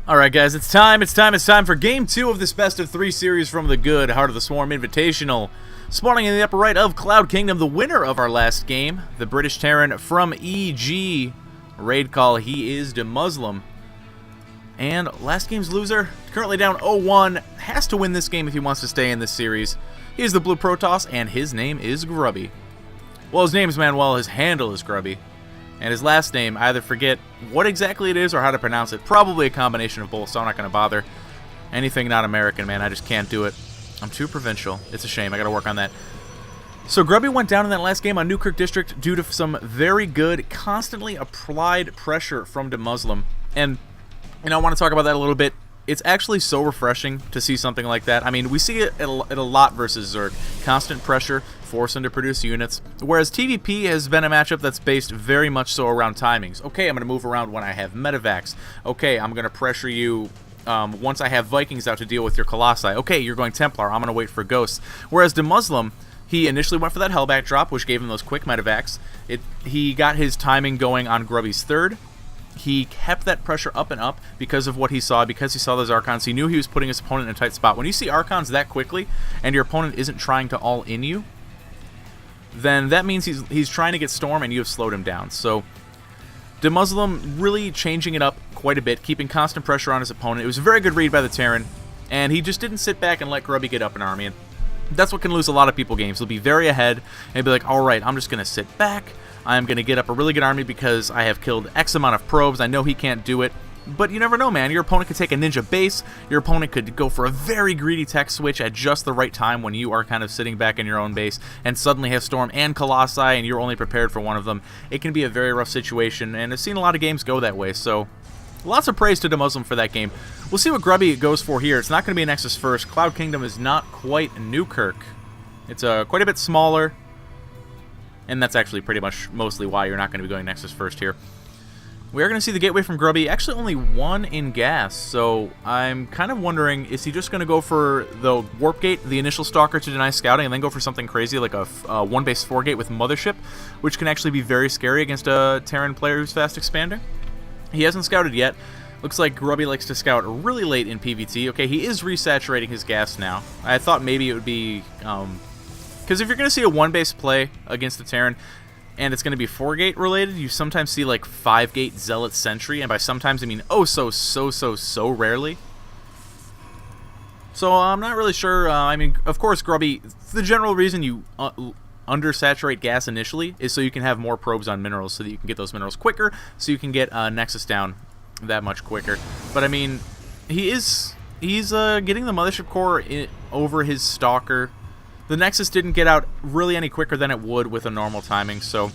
Alright guys, it's time for Game 2 of this best of 3 series from the good Heart of the Swarm Invitational. Spawning in the upper right of Cloud Kingdom, the winner of our last game, the British Terran from EG. Raid call, he is DeMusliM. And last game's loser, currently down 0-1, has to win this game if he wants to stay in this series. He is the Blue Protoss, and his name is Grubby. Well, his name is Manuel, his handle is Grubby. And his last name, I either forget what exactly it is or how to pronounce it. Probably a combination of both, so I'm not going to bother. Anything not American, man, I just can't do it. I'm too provincial. It's a shame. I got to work on that. So Grubby went down in that last game on Newkirk District due to some very good, constantly applied pressure from DeMusliM. And I want to talk about that a little bit. It's actually so refreshing to see something like that. I mean, we see it a lot versus Zerg. Constant pressure, force them to produce units. Whereas TVP has been a matchup that's based very much so around timings. Okay, I'm going to move around when I have medevacs. Okay, I'm going to pressure you once I have Vikings out to deal with your Colossi. Okay, you're going Templar. I'm going to wait for Ghosts. Whereas DeMusliM, he initially went for that Hellback drop, which gave him those quick medevacs. He got his timing going on Grubby's third. He kept that pressure up and up because of what he saw, because he saw those Archons. He knew he was putting his opponent in a tight spot. When you see Archons that quickly, and your opponent isn't trying to all-in you, then that means he's trying to get Storm, and you have slowed him down. So DeMusliM really changing it up quite a bit, keeping constant pressure on his opponent. It was a very good read by the Terran, and he just didn't sit back and let Grubby get up an army. And that's what can lose a lot of people games. They'll be very ahead, and be like, all right, I'm just going to sit back. I'm going to get up a really good army because I have killed X amount of probes. I know he can't do it. But you never know, man. Your opponent could take a ninja base. Your opponent could go for a very greedy tech switch at just the right time when you are kind of sitting back in your own base and suddenly have Storm and Colossi and you're only prepared for one of them. It can be a very rough situation, and I've seen a lot of games go that way. So lots of praise to DeMusliM for that game. We'll see what Grubby goes for here. It's not going to be a Nexus first. Cloud Kingdom is not quite Newkirk. It's quite a bit smaller. And that's actually pretty much mostly why you're not going to be going Nexus first here. We are going to see the gateway from Grubby. Actually only one in gas, so I'm kind of wondering, is he just going to go for the Warp Gate, the initial Stalker to deny scouting, and then go for something crazy like a 1-base 4-gate with Mothership, which can actually be very scary against a Terran player who's fast expanding? He hasn't scouted yet. Looks like Grubby likes to scout really late in PvT. Okay, he is resaturating his gas now. I thought maybe it would be because if you're going to see a 1-base play against the Terran, and it's going to be 4-gate related, you sometimes see like 5-gate Zealot Sentry, and by sometimes I mean so rarely. So I'm not really sure. I mean, of course, Grubby, the general reason you undersaturate gas initially is so you can have more probes on minerals, so that you can get those minerals quicker, so you can get Nexus down that much quicker. But I mean, he's getting the Mothership Core over his Stalker. The Nexus didn't get out really any quicker than it would with a normal timing, so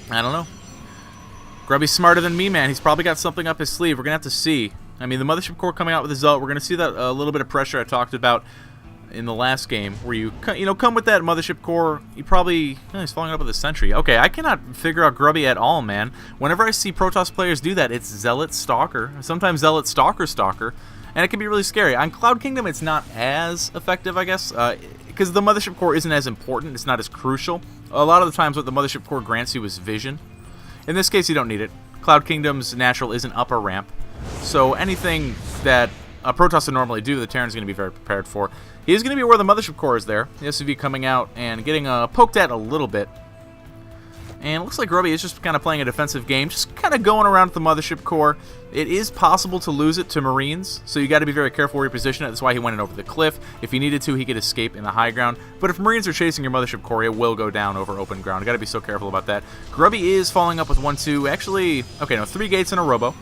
I don't know. Grubby's smarter than me, man. He's probably got something up his sleeve. We're going to have to see. I mean, the Mothership Core coming out with the Zealot, we're going to see that a little bit of pressure I talked about in the last game, where you come with that Mothership Core. You probably... he's following up with a Sentry. Okay, I cannot figure out Grubby at all, man. Whenever I see Protoss players do that, it's Zealot Stalker. Sometimes Zealot Stalker. And it can be really scary. On Cloud Kingdom, it's not as effective, I guess, because the Mothership Core isn't as important. It's not as crucial. A lot of the times what the Mothership Core grants you is vision. In this case, you don't need it. Cloud Kingdom's natural is an upper ramp. So anything that a Protoss would normally do, the Terran's going to be very prepared for. He is going to be aware the Mothership Core is there. The SUV coming out and getting poked at a little bit. And it looks like Grubby is just kind of playing a defensive game, just kind of going around with the Mothership Core. It is possible to lose it to Marines, so you got to be very careful where you position it. That's why he went in over the cliff. If he needed to, he could escape in the high ground. But if Marines are chasing your Mothership Core, it will go down over open ground. You got to be so careful about that. Grubby is following up with 1-2. Actually, okay, no, 3 gates and a Robo.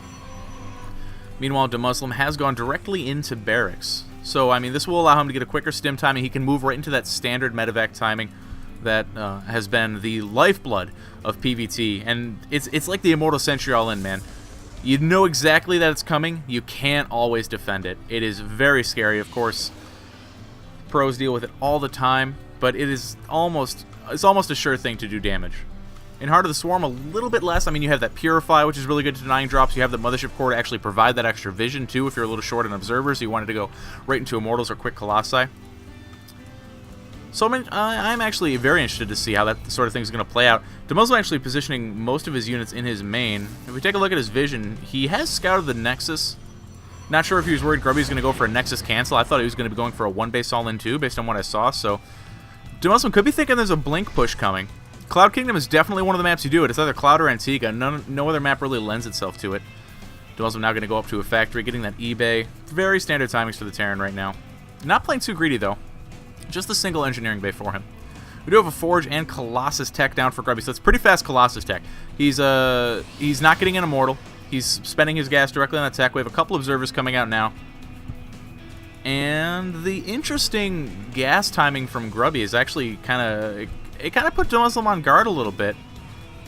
Meanwhile, DeMusliM has gone directly into barracks. So, I mean, this will allow him to get a quicker stim timing. He can move right into that standard medevac timing that has been the lifeblood of PvT, and it's like the Immortal Sentry all in, man. You know exactly that it's coming. You can't always defend it. It is very scary, of course. Pros deal with it all the time, but it's almost a sure thing to do damage. In Heart of the Swarm, a little bit less. I mean, you have that Purify, which is really good to denying drops. You have the Mothership Core to actually provide that extra vision, too, if you're a little short on Observers, so you wanted to go right into Immortals or quick Colossi. So I'm actually very interested to see how that sort of thing is going to play out. DeMusliM actually positioning most of his units in his main. If we take a look at his vision, he has scouted the Nexus Not sure if he was worried Grubby was going to go for a Nexus cancel. I thought he was going to be going for a 1-base all-in too, based on what I saw. So DeMusliM could be thinking there's a Blink push coming. Cloud Kingdom is definitely one of the maps you do it. It's either Cloud or Antigua. No other map really lends itself to it. DeMusliM now going to go up to a factory, getting that eBay. Very standard timings for the Terran right now. Not playing too greedy, though. Just a single engineering bay for him. We do have a Forge and Colossus tech down for Grubby, so it's pretty fast Colossus tech. He's not getting an Immortal. He's spending his gas directly on that tech. We have a couple observers coming out now. And the interesting gas timing from Grubby is actually it kind of put DeMusliM on guard a little bit.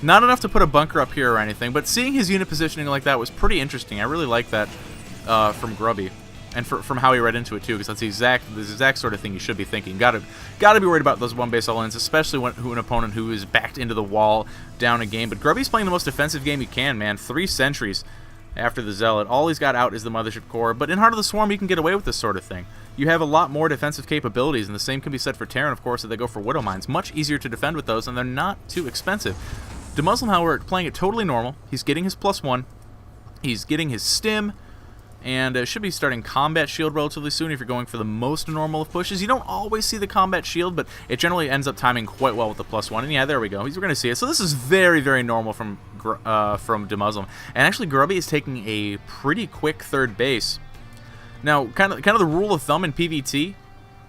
Not enough to put a bunker up here or anything, but seeing his unit positioning like that was pretty interesting. I really like that from Grubby, and from how he read into it too, because that's the exact sort of thing you should be thinking. Gotta be worried about those 1-base all-ins, especially when an opponent who is backed into the wall down a game. But Grubby's playing the most defensive game he can, man. 3 sentries after the Zealot. All he's got out is the Mothership Core, but in Heart of the Swarm, you can get away with this sort of thing. You have a lot more defensive capabilities, and the same can be said for Terran, of course, if they go for Widow Mines. Much easier to defend with those, and they're not too expensive. DeMusliM, however, playing it totally normal. He's getting his +1. He's getting his stim, and should be starting Combat Shield relatively soon if you're going for the most normal of pushes. You don't always see the Combat Shield, but it generally ends up timing quite well with the +1. And yeah, there we go. We're going to see it. So this is very, very normal from DeMusliM. And actually, Grubby is taking a pretty quick 3rd base. Now, kind of the rule of thumb in PvT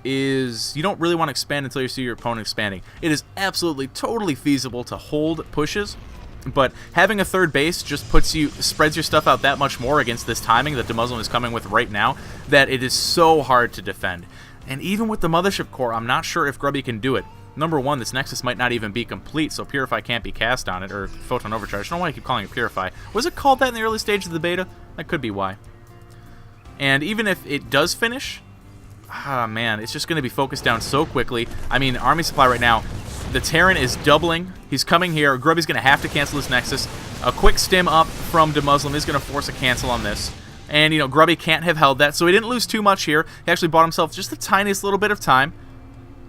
is you don't really want to expand until you see your opponent expanding. It is absolutely, totally feasible to hold pushes, but having a 3rd base just spreads your stuff out that much more against this timing that DeMusliM is coming with right now, that it is so hard to defend. And even with the Mothership Core, I'm not sure if Grubby can do it. Number 1, this Nexus might not even be complete, so Purify can't be cast on it, or Photon Overcharge. I don't know why I keep calling it Purify. Was it called that in the early stages of the beta? That could be why. And even if it does finish, man, it's just going to be focused down so quickly. I mean, army supply right now, the Terran is doubling. He's coming here. Grubby's going to have to cancel this Nexus. A quick stim up from DeMusliM is going to force a cancel on this. And, you know, Grubby can't have held that, so he didn't lose too much here. He actually bought himself just the tiniest little bit of time.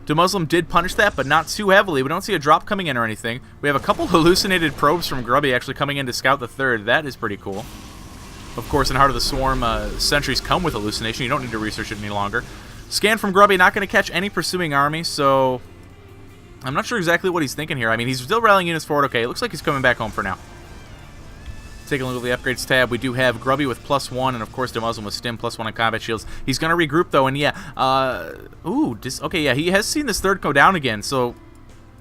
DeMusliM did punish that, but not too heavily. We don't see a drop coming in or anything. We have a couple hallucinated probes from Grubby actually coming in to scout the 3rd. That is pretty cool. Of course, in Heart of the Swarm, sentries come with hallucination. You don't need to research it any longer. Scan from Grubby, not going to catch any pursuing army, so I'm not sure exactly what he's thinking here. I mean, he's still rallying units forward. Okay, it looks like he's coming back home for now. Taking a look at the upgrades tab, we do have Grubby with +1, and of course DeMusliM with stim +1 on combat shields. He's going to regroup though, and yeah, okay, yeah, he has seen this 3rd go down again, so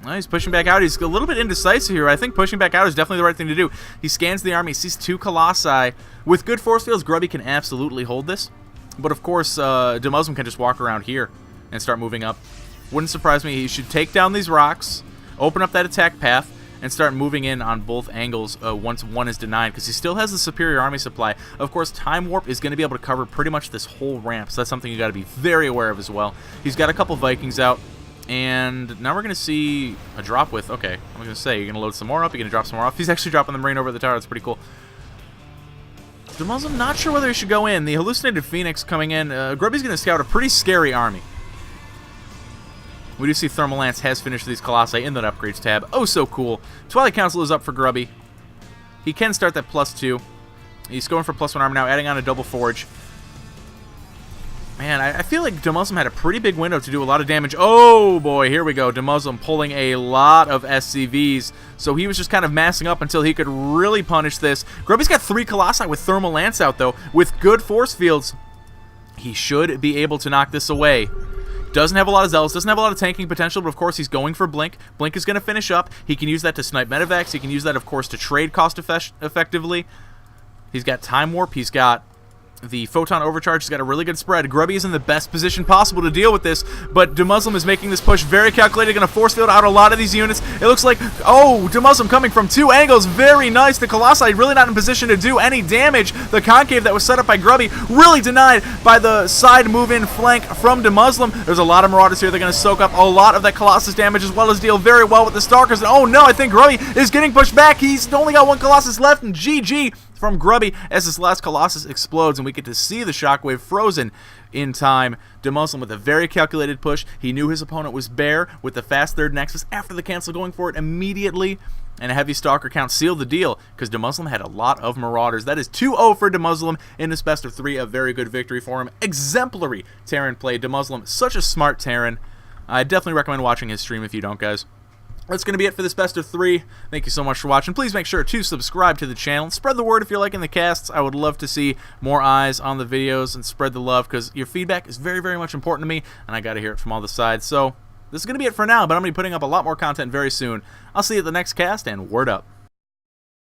he's pushing back out. He's a little bit indecisive here. I think pushing back out is definitely the right thing to do. He scans the army, sees 2 Colossi. With good force fields, Grubby can absolutely hold this. But of course, DeMusliM can just walk around here and start moving up. Wouldn't surprise me. He should take down these rocks, open up that attack path, and start moving in on both angles once 1 is denied, because he still has the superior army supply. Of course, Time Warp is going to be able to cover pretty much this whole ramp, so that's something you got to be very aware of as well. He's got a couple Vikings out, and now we're going to see a drop with, okay, I'm going to say, you're going to load some more up, you're going to drop some more off. He's actually dropping the Marine over the tower. That's pretty cool. DeMusliM not sure whether he should go in. The Hallucinated Phoenix coming in. Grubby's going to scout a pretty scary army. We do see Thermal Lance has finished these Colossi in that upgrades tab. Oh, so cool. Twilight Council is up for Grubby. He can start that +2. He's going for +1 armor now, adding on a double Forge. Man, I feel like DeMusliM had a pretty big window to do a lot of damage. Oh, boy, here we go. DeMusliM pulling a lot of SCVs. So he was just kind of massing up until he could really punish this. Grubby's got 3 Colossi with Thermal Lance out, though. With good force fields, he should be able to knock this away. Doesn't have a lot of zealots, doesn't have a lot of tanking potential, but of course he's going for Blink. Blink is going to finish up. He can use that to snipe medevacs. He can use that, of course, to trade cost effectively. He's got Time Warp. He's got the Photon Overcharge. He's got a really good spread. Grubby is in the best position possible to deal with this, but DeMusliM is making this push very calculated, going to force field out a lot of these units. It looks like, oh, DeMusliM coming from 2 angles. Very nice. The Colossi really not in position to do any damage. The concave that was set up by Grubby really denied by the side move-in flank from DeMusliM. There's a lot of Marauders here. They're going to soak up a lot of that Colossus damage as well as deal very well with the Stalkers. And oh no, I think Grubby is getting pushed back. He's only got 1 Colossus left, and GG. from Grubby as this last Colossus explodes and we get to see the Shockwave frozen in time. DeMusliM with a very calculated push. He knew his opponent was Bear with the fast third Nexus after the cancel, going for it immediately. And a heavy Stalker count sealed the deal because DeMusliM had a lot of Marauders. That is 2-0 for DeMusliM in this best of 3. A very good victory for him. Exemplary Terran play. DeMusliM, such a smart Terran. I definitely recommend watching his stream if you don't, guys. That's going to be it for this best of 3. Thank you so much for watching. Please make sure to subscribe to the channel. Spread the word if you're liking the casts. I would love to see more eyes on the videos and spread the love because your feedback is very, very much important to me, and I got to hear it from all the sides. So this is going to be it for now, but I'm going to be putting up a lot more content very soon. I'll see you at the next cast, and word up.